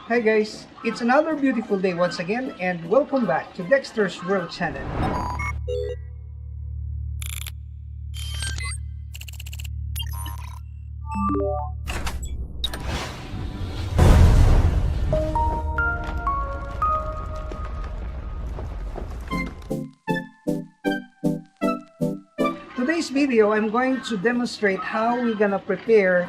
Hi guys, it's another beautiful day once again and welcome back to Dexter's World Channel. Today's video, I'm going to demonstrate how we're gonna prepare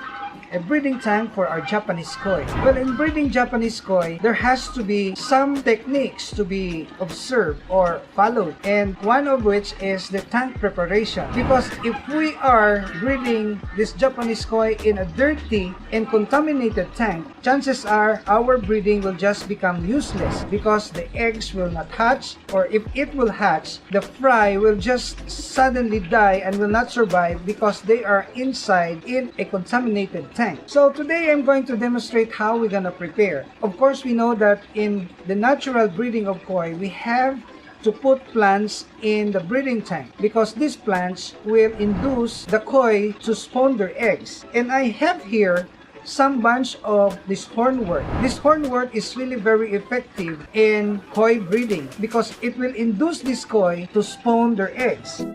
a breeding tank for our Japanese koi. Well, in breeding Japanese koi, there has to be some techniques to be observed or followed, and one of which is the tank preparation. Because if we are breeding this Japanese koi in a dirty and contaminated tank, chances are our breeding will just become useless because the eggs will not hatch, or if it will hatch, the fry will just suddenly die and will not survive because they are inside in a contaminated tank. So today I'm going to demonstrate how we're gonna prepare. Of course, we know that in the natural breeding of koi, we have to put plants in the breeding tank because these plants will induce the koi to spawn their eggs. And I have here some bunch of this hornwort. This hornwort is really very effective in koi breeding because it will induce this koi to spawn their eggs.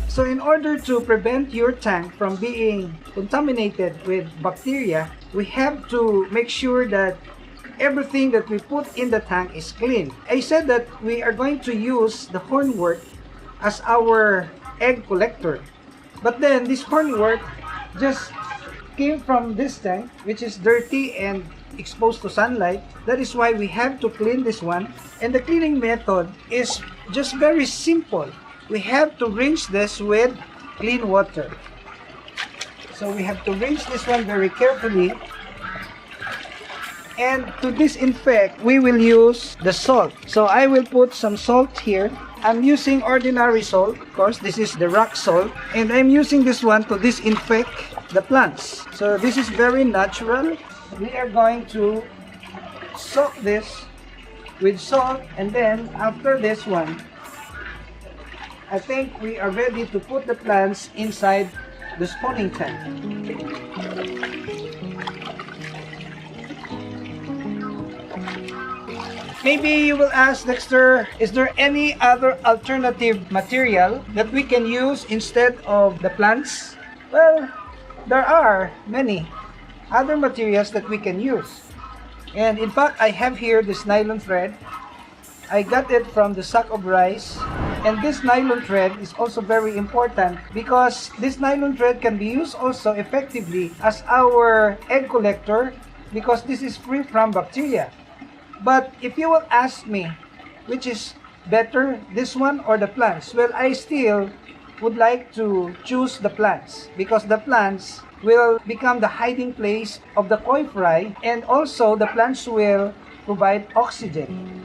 So in order to prevent your tank from being contaminated with bacteria, we have to make sure that everything that we put in the tank is clean. I said that we are going to use the hornwort as our egg collector. But then this hornwort just came from this tank, which is dirty and exposed to sunlight. That is why we have to clean this one. And the cleaning method is just very simple. We have to rinse this with clean water. So we have to rinse this one very carefully. And to disinfect, we will use the salt. So I will put some salt here. I'm using ordinary salt. Of course, this is the rock salt. And I'm using this one to disinfect the plants. So this is very natural. We are going to soak this with salt. And then after this one, I think we are ready to put the plants inside the spawning tank. Maybe you will ask, Dexter, is there any other alternative material that we can use instead of the plants? Well, there are many other materials that we can use. And in fact, I have here this nylon thread. I got it from the sack of rice. And this nylon thread is also very important because this nylon thread can be used also effectively as our egg collector because this is free from bacteria. But if you will ask me which is better, this one or the plants, well, I still would like to choose the plants because the plants will become the hiding place of the koi fry, and also the plants will provide oxygen.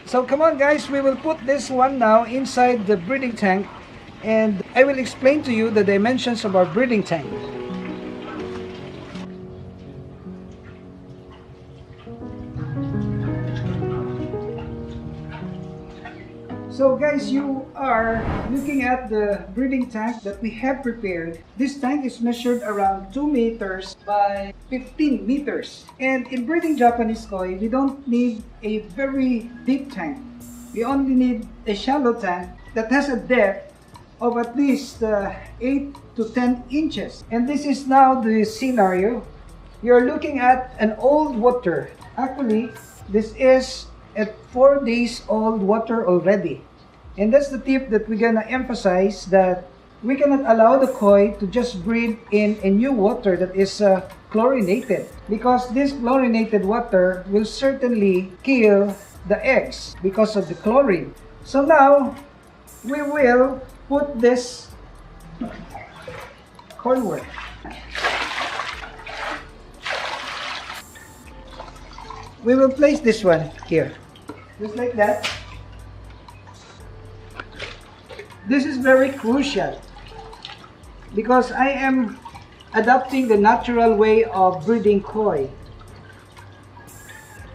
So come on guys, we will put this one now inside the breeding tank and I will explain to you the dimensions of our breeding tank. So guys, you are looking at the breeding tank that we have prepared. This tank is measured around 2 meters by 15 meters. And in breeding Japanese koi, we don't need a very deep tank. We only need a shallow tank that has a depth of at least 8 to 10 inches. And this is now the scenario. You're looking at an old water. Actually, this is at 4 days old water already. And that's the tip that we're gonna emphasize, that we cannot allow the koi to just breed in a new water that is chlorinated, because this chlorinated water will certainly kill the eggs because of the chlorine. So now we will put this hornwort. We will place this one here, just like that. This is very crucial because I am adopting the natural way of breeding koi.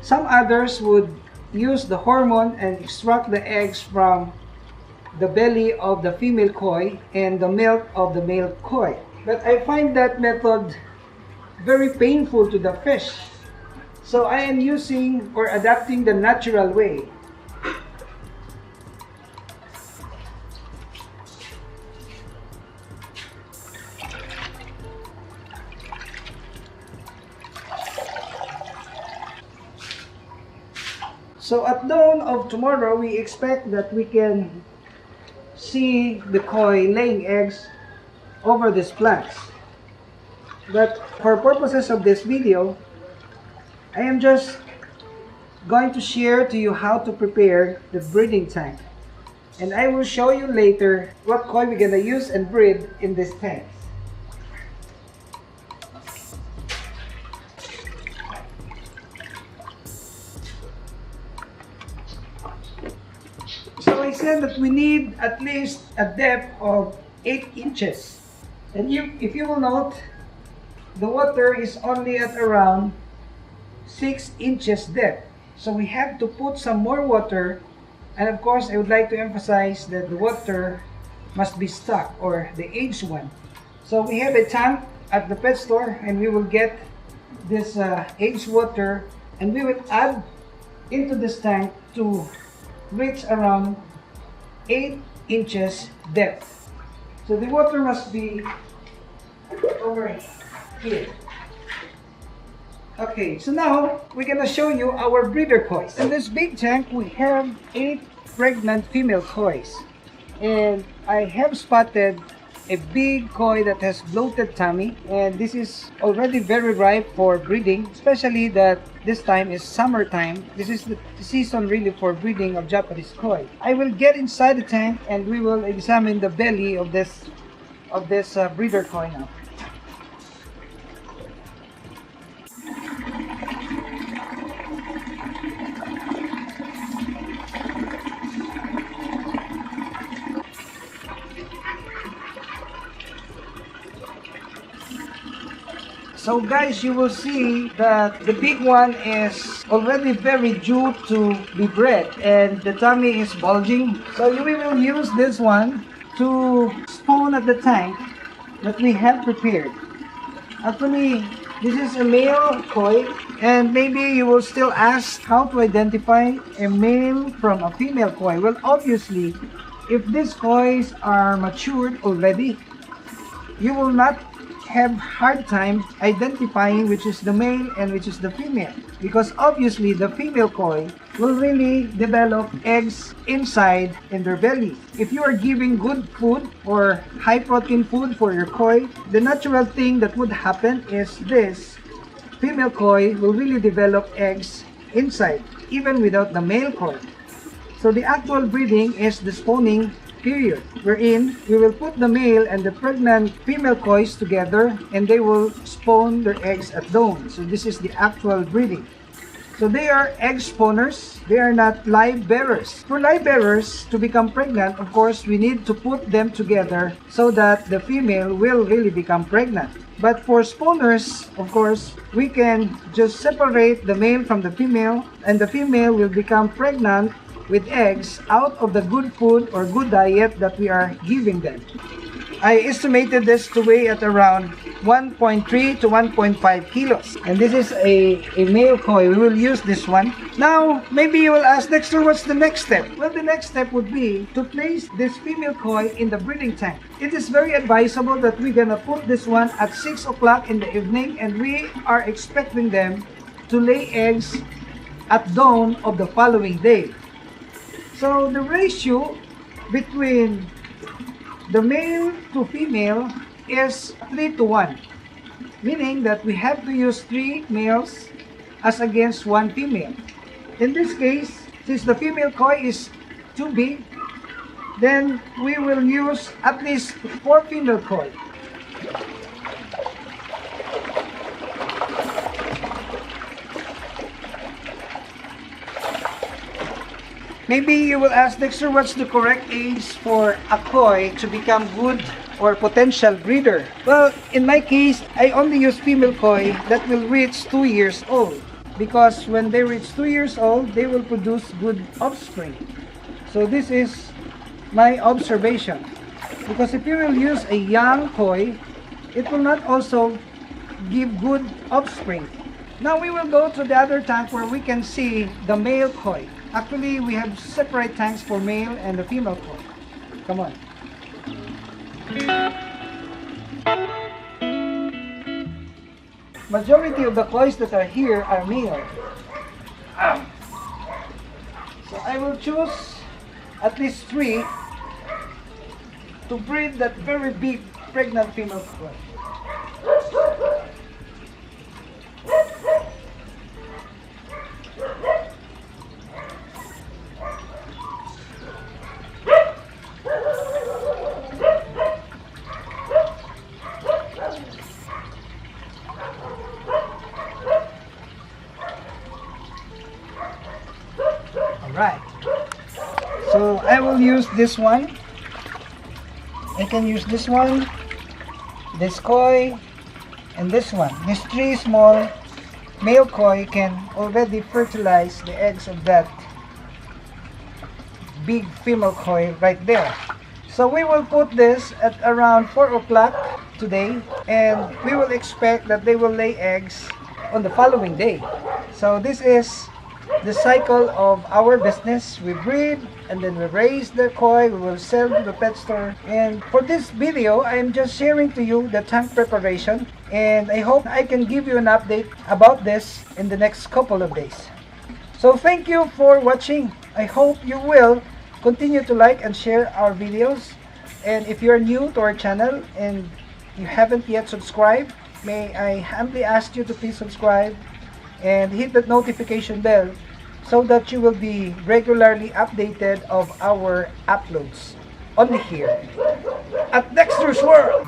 Some others would use the hormone and extract the eggs from the belly of the female koi and the milk of the male koi. But I find that method very painful to the fish. So I am using or adapting the natural way. So at dawn of tomorrow, we expect that we can see the koi laying eggs over these plants. But for purposes of this video, I am just going to share to you how to prepare the breeding tank. And I will show you later what koi we're gonna use and breed in this tank. So I said that we need at least a depth of 8 inches. And if you will note, the water is only at around 6 inches depth. So we have to put some more water. And of course, I would like to emphasize that the water must be stock or the aged one. So we have a tank at the pet store and we will get this aged water and we will add into this tank to reach around 8 inches depth. So the water must be over here. Okay, so now we're gonna show you our breeder koi. In this big tank, we have 8 pregnant female koi. And I have spotted a big koi that has bloated tummy, and this is already very ripe for breeding, especially that this time is summertime. This is the season really for breeding of Japanese koi. I will get inside the tank and we will examine the belly of this breeder koi now. So guys, you will see that the big one is already very due to be bred and the tummy is bulging. So we will use this one to spawn at the tank that we have prepared. Actually, this is a male koi, and maybe you will still ask how to identify a male from a female koi. Well, obviously, if these kois are matured already, you will not have hard time identifying which is the male and which is the female, because obviously the female koi will really develop eggs inside in their belly. If you are giving good food or high protein food for your koi, the natural thing that would happen is this female koi will really develop eggs inside even without the male koi. So the actual breeding is the spawning period, wherein we will put the male and the pregnant female kois together and they will spawn their eggs at dawn. So this is the actual breeding. So they are egg spawners, they are not live bearers. For live bearers to become pregnant, of course, we need to put them together so that the female will really become pregnant. But for spawners, of course, we can just separate the male from the female and the female will become pregnant with eggs out of the good food or good diet that we are giving them. I estimated this to weigh at around 1.3 to 1.5 kilos. And this is a male koi. We will use this one. Now, maybe you will ask, Dexter, what's the next step? Well, the next step would be to place this female koi in the breeding tank. It is very advisable that we're gonna put this one at 6 o'clock in the evening and we are expecting them to lay eggs at dawn of the following day. So the ratio between the male to female is 3 to 1, meaning that we have to use 3 males as against 1 female. In this case, since the female koi is too big, then we will use at least 4 female koi. Maybe you will ask, Dexter, what's the correct age for a koi to become good or potential breeder? Well, in my case, I only use female koi that will reach 2 years old. because when they reach 2 years old, they will produce good offspring. So this is my observation. Because if you will use a young koi, it will not also give good offspring. Now we will go to the other tank where we can see the male koi. Actually, we have separate tanks for male and the female koi. Come on. Majority of the kois that are here are male. So I will choose at least 3 to breed that very big pregnant female koi. Alright, so I will use this one. I can use this one, this koi, and this one. These 3 small male koi can already fertilize the eggs of that big female koi right there. So we will put this at around 4 o'clock today, and we will expect that they will lay eggs on the following day. So this is the cycle of our business. We breed and then we raise the koi, we will sell to the pet store. And for this video, I am just sharing to you the tank preparation, and I hope I can give you an update about this in the next couple of days. So thank you for watching. I hope you will continue to like and share our videos. And if you're new to our channel and you haven't yet subscribed, may I humbly ask you to please subscribe and hit that notification bell so that you will be regularly updated of our uploads only here at Dexter's World.